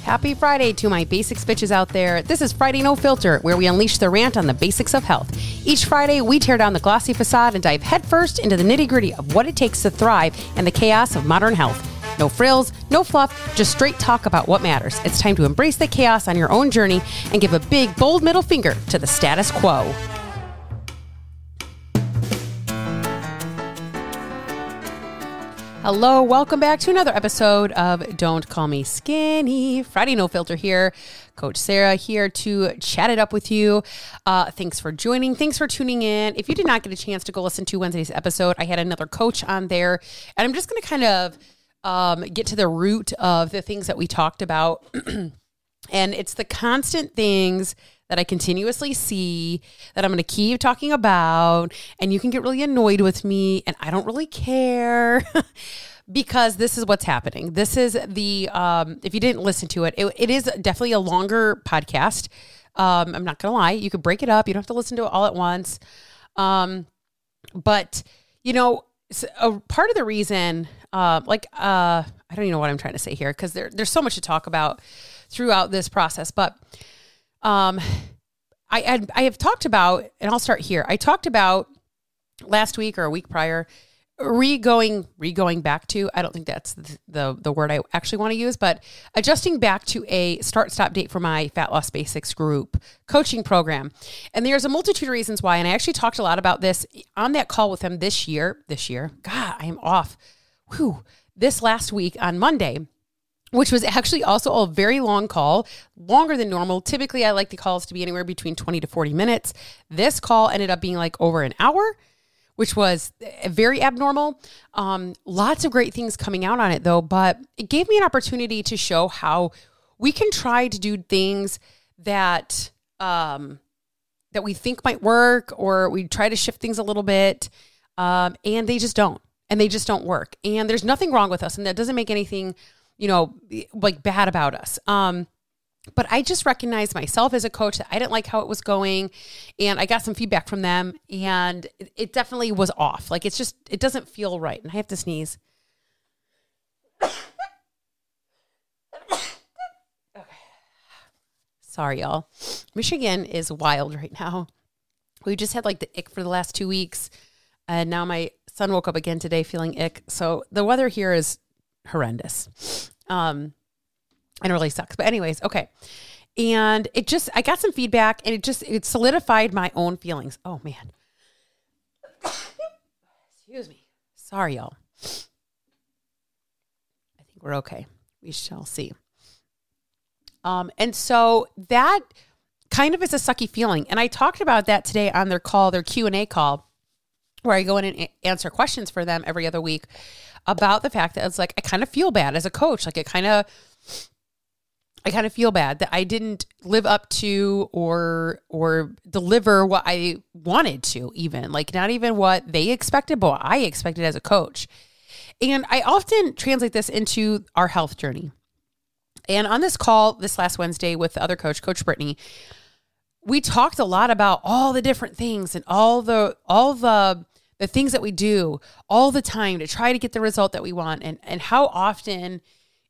Happy Friday to my basics bitches out there. This is Friday No Filter, where we unleash the rant on the basics of health. Each Friday, we tear down the glossy facade and dive headfirst into the nitty-gritty of what it takes to thrive in the chaos of modern health. No frills, no fluff, just straight talk about what matters. It's time to embrace the chaos on your own journey and give a big, bold middle finger to the status quo. Hello, welcome back to another episode of Don't Call Me Skinny. Friday No Filter here. Coach Sarah here to chat it up with you. Thanks for joining. Thanks for tuning in. If you did not get a chance to go listen to Wednesday's episode, I had another coach on there. And I'm just going to kind of get to the root of the things that we talked about. And it's the constant things that I continuously see that I'm going to keep talking about, and you can get really annoyed with me, and I don't really care because this is what's happening. This is the, if you didn't listen to it, it is definitely a longer podcast. I'm not going to lie. You could break it up. You don't have to listen to it all at once. But you know, a part of the reason, I don't even know what I'm trying to say here, because there's so much to talk about throughout this process, but I have talked about, and I'll start here. I talked about last week or a week prior, going back to, I don't think that's the word I actually want to use, but adjusting back to a start-stop date for my Fat Loss Basics group coaching program. And there's a multitude of reasons why. And I actually talked a lot about this on that call with him this year. God, I am off. This last week on Monday, which was actually also a very long call, longer than normal. Typically, I like the calls to be anywhere between 20 to 40 minutes. This call ended up being like over an hour, which was very abnormal. Lots of great things coming out on it though, but it gave me an opportunity to show how we can try to do things that we think might work, or we try to shift things a little bit, and they just don't. And they just don't work. And there's nothing wrong with us, and that doesn't make anything like bad about us. But I just recognized myself as a coach that I didn't like how it was going, and I got some feedback from them, and it definitely was off. Like, it doesn't feel right. And I have to sneeze. Okay. Sorry, y'all. Michigan is wild right now. We just had like the ick for the last 2 weeks. And now my son woke up again today feeling ick. So the weather here is horrendous. And it really sucks. But anyways, okay. And I got some feedback, and it solidified my own feelings. Oh man. Excuse me. Sorry, y'all. I think we're okay. We shall see. And so that kind of is a sucky feeling. And I talked about that today on their Q&A call, where I go in and answer questions for them every other week about the fact that it's like, I kind of feel bad as a coach. Like I kind of feel bad that I didn't live up to or deliver what I wanted to, even like not even what they expected, but what I expected as a coach. And I often translate this into our health journey. And on this call this last Wednesday with the other coach, Coach Brittany, we talked a lot about all the different things and all the things that we do all the time to try to get the result that we want, and how often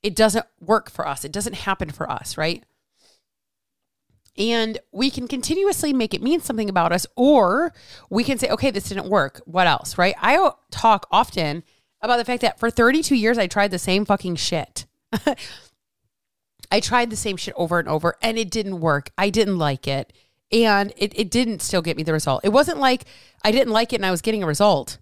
it doesn't work for us. It doesn't happen for us, right? And we can continuously make it mean something about us, or we can say, okay, this didn't work. What else, right? I talk often about the fact that for 32 years, I tried the same fucking shit. I tried the same shit over and over, and it didn't work. I didn't like it. And it didn't still get me the result. It wasn't like I didn't like it and I was getting a result.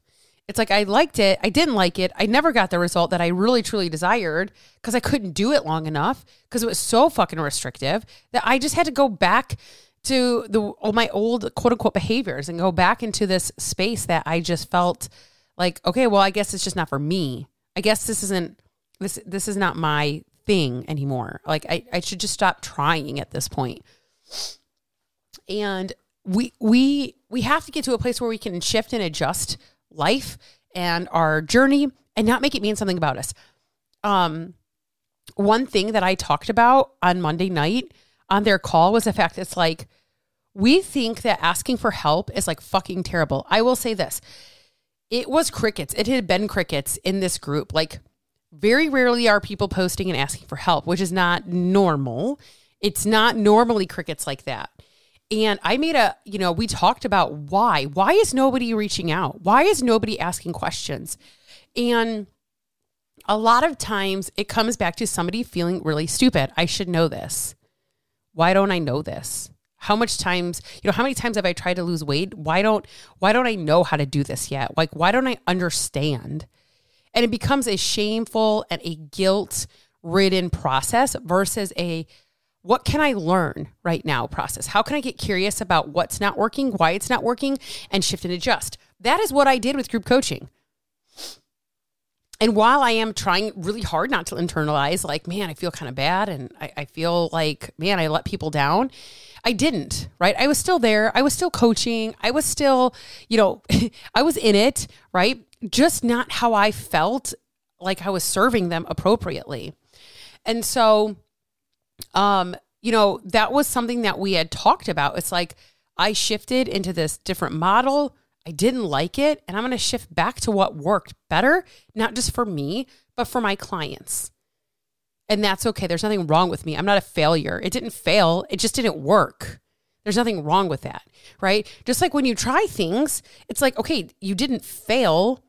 It's like I liked it. I didn't like it. I never got the result that I really, truly desired because I couldn't do it long enough because it was so fucking restrictive that I just had to go back to all my old quote unquote behaviors and go back into this space that I just felt like, okay, well, I guess it's just not for me. I guess this is not my thing anymore. Like I should just stop trying at this point. And we have to get to a place where we can shift and adjust life and our journey and not make it mean something about us. One thing that I talked about on Monday night on their call was the fact that it's like, we think that asking for help is like fucking terrible. I will say this. It was crickets. It had been crickets in this group. Like Very rarely are people posting and asking for help, which is not normal. It's not normally crickets like that. And I made we talked about why. Why is nobody reaching out? Why is nobody asking questions? And a lot of times it comes back to somebody feeling really stupid. I should know this. Why don't I know this? How many times have I tried to lose weight? Why don't I know how to do this yet? Like, why don't I understand? And it becomes a shameful and a guilt-ridden process versus a what can I learn right now process? How can I get curious about what's not working, why it's not working, and shift and adjust? That is what I did with group coaching. And while I am trying really hard not to internalize, like, man, I feel kind of bad and I feel like, man, I let people down, I didn't, right? I was still there. I was still coaching. I was still, I was in it, right? Just not how I felt like I was serving them appropriately. And so, that was something that we had talked about. It's like I shifted into this different model. I didn't like it, and I'm going to shift back to what worked better, not just for me, but for my clients. And that's okay. There's nothing wrong with me. I'm not a failure. It didn't fail. It just didn't work. There's nothing wrong with that, right? Just like when you try things, it's like, okay, you didn't fail.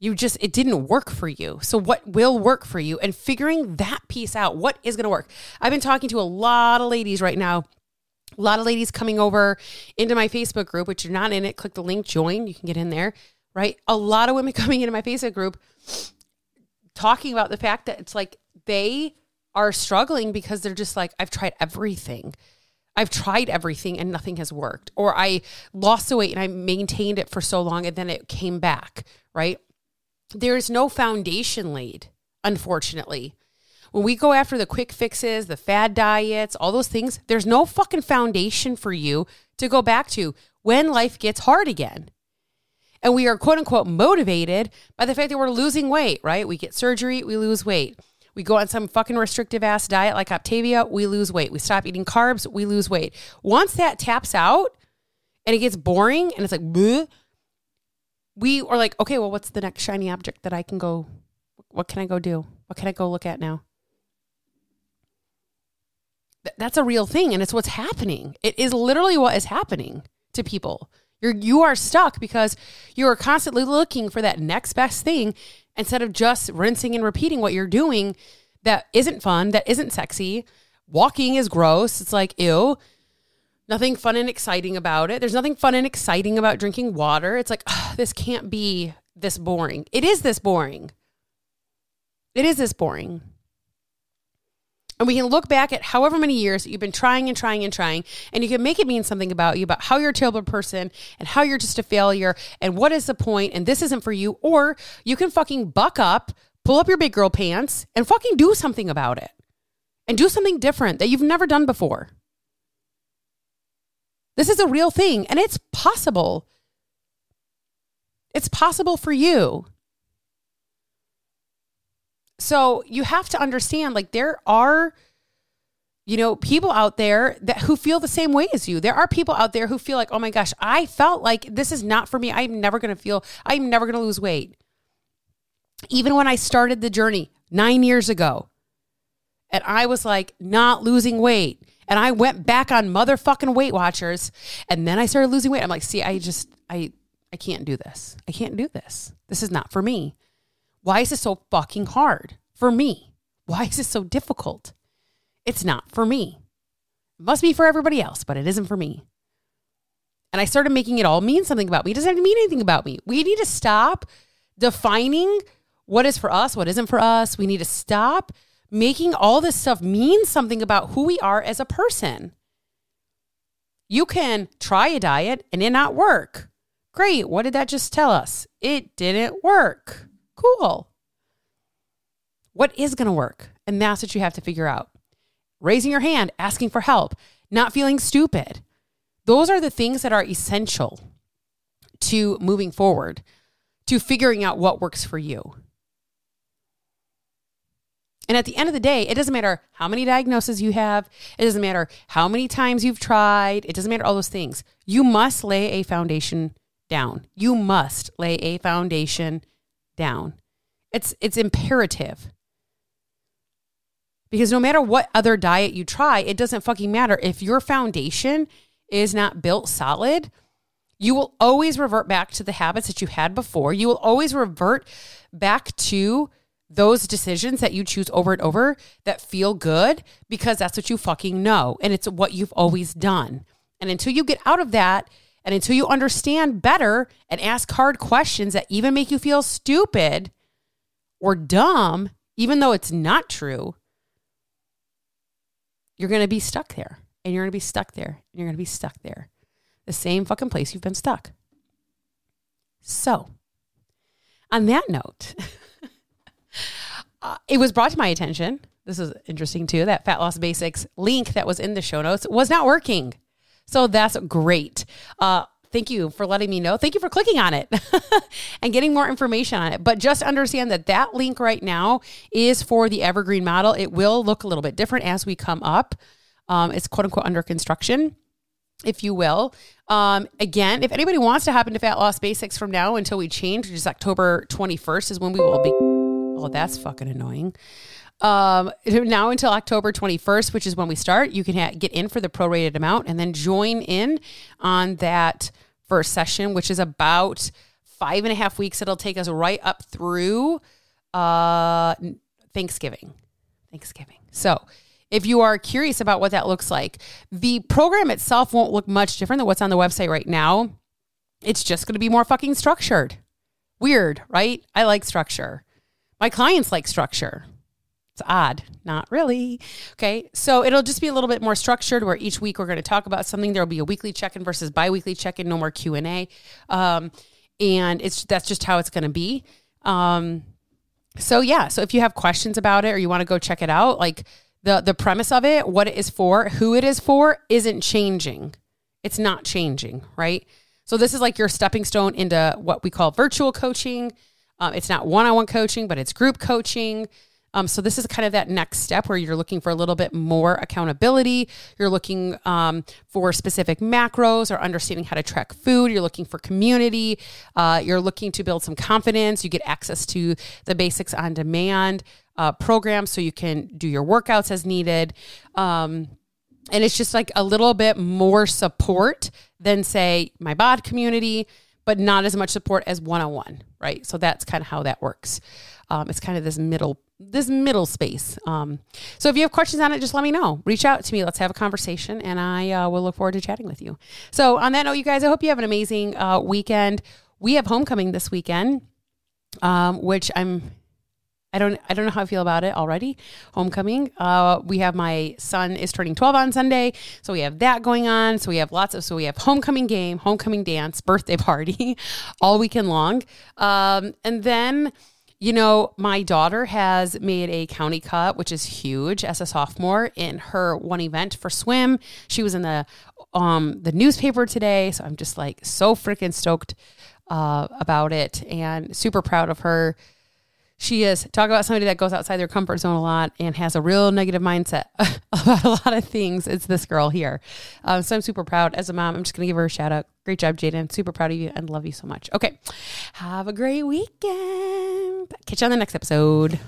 It didn't work for you. So what will work for you? And figuring that piece out, what is going to work? I've been talking to a lot of ladies right now. A lot of ladies coming over into my Facebook group, which you're not in it, click the link, join, you can get in there, right? A lot of women coming into my Facebook group talking about the fact that it's like they are struggling because they're just like, I've tried everything. And nothing has worked. Or I lost the weight and I maintained it for so long and then it came back, right? There's no foundation laid, unfortunately. When we go after the quick fixes, the fad diets, all those things, there's no fucking foundation for you to go back to when life gets hard again. And we are quote unquote motivated by the fact that we're losing weight, right? We get surgery, we lose weight. We go on some fucking restrictive ass diet like Optavia, we lose weight. We stop eating carbs, we lose weight. Once that taps out and it gets boring and it's like, bleh, we are like, okay, well, what's the next shiny object that I can go, what can I go do? What can I go look at now? That's a real thing. And it's what's happening. It is literally what is happening to people. You are stuck because you are constantly looking for that next best thing instead of just rinsing and repeating what you're doing that isn't fun, that isn't sexy. Walking is gross. It's like, ew. Nothing fun and exciting about it. There's nothing fun and exciting about drinking water. It's like, this can't be this boring. It is this boring. It is this boring. And we can look back at however many years that you've been trying, and you can make it mean something about you, about how you're a terrible person and how you're just a failure and what is the point and this isn't for you. Or you can fucking buck up, pull up your big girl pants and fucking do something about it and do something different that you've never done before. This is a real thing and it's possible. It's possible for you. So you have to understand, like, there are, people out there who feel the same way as you. There are people out there who feel like, oh my gosh, I felt like this is not for me. I'm never going to lose weight. Even when I started the journey 9 years ago and I was like not losing weight and I went back on motherfucking Weight Watchers and then I started losing weight. I'm like, see, I can't do this. I can't do this. This is not for me. Why is this so fucking hard for me? Why is this so difficult? It's not for me. It must be for everybody else, but it isn't for me. And I started making it all mean something about me. It doesn't have to mean anything about me. We need to stop defining what is for us, what isn't for us. We need to stop making all this stuff mean something about who we are as a person. You can try a diet and it not work. Great. What did that just tell us? It didn't work. Cool. What is going to work? And that's what you have to figure out. Raising your hand, asking for help, not feeling stupid. Those are the things that are essential to moving forward, to figuring out what works for you. And at the end of the day, it doesn't matter how many diagnoses you have. It doesn't matter how many times you've tried. It doesn't matter all those things. You must lay a foundation down. You must lay a foundation down. It's imperative. Because no matter what other diet you try, it doesn't fucking matter. If your foundation is not built solid, you will always revert back to the habits that you had before. You will always revert back to those decisions that you choose over and over that feel good because that's what you fucking know. And it's what you've always done. And until you get out of that and until you understand better and ask hard questions that even make you feel stupid or dumb, even though it's not true, you're going to be stuck there, and you're going to be stuck there, and you're going to be stuck there. The same fucking place you've been stuck. So, on that note, it was brought to my attention. This is interesting too. That Fat Loss Basics link that was in the show notes was not working. So that's great. Thank you for letting me know. Thank you for clicking on it and getting more information on it. But just understand that that link right now is for the Evergreen model. It will look a little bit different as we come up. It's quote unquote under construction, if you will. Again, if anybody wants to hop into Fat Loss Basics from now until we change, which is October 21st is when we will be. Oh, that's fucking annoying. Now until October 21st, which is when we start, you can get in for the prorated amount and then join in on that first session, which is about 5.5 weeks. It'll take us right up through Thanksgiving. So if you are curious about what that looks like, the program itself won't look much different than what's on the website right now. It's just going to be more fucking structured. Weird, right? I like structure. My clients like structure. It's odd. Not really. Okay. So it'll just be a little bit more structured where each week we're going to talk about something. There'll be a weekly check-in versus bi-weekly check-in, no more Q&A. And that's just how it's going to be. So if you have questions about it or you want to go check it out, like the premise of it, what it is for, who it is for isn't changing. It's not changing. Right. So this is like your stepping stone into what we call virtual coaching. It's not one-on-one coaching, but it's group coaching. So this is kind of that next step where you're looking for a little bit more accountability. You're looking for specific macros or understanding how to track food. You're looking for community. You're looking to build some confidence. You get access to the Basics on Demand program so you can do your workouts as needed. And it's just like a little bit more support than, say, my BOD community, but not as much support as one-on-one, right? So that's kind of how that works. It's kind of this middle space. So if you have questions on it, just let me know. Reach out to me. Let's have a conversation, and I will look forward to chatting with you. So on that note, you guys, I hope you have an amazing weekend. We have homecoming this weekend, which I don't know how I feel about it already. Homecoming. We have my son is turning 12 on Sunday. So we have that going on. So we have we have homecoming game, homecoming dance, birthday party all weekend long. And then, my daughter has made a county cut, which is huge as a sophomore in her one event for swim. She was in the newspaper today. So I'm just like so freaking stoked about it and super proud of her. She is, talk about somebody that goes outside their comfort zone a lot and has a real negative mindset about a lot of things. It's this girl here. So I'm super proud. As a mom, I'm just going to give her a shout out. Great job, Jaden. Super proud of you and love you so much. Okay. Have a great weekend. Catch you on the next episode.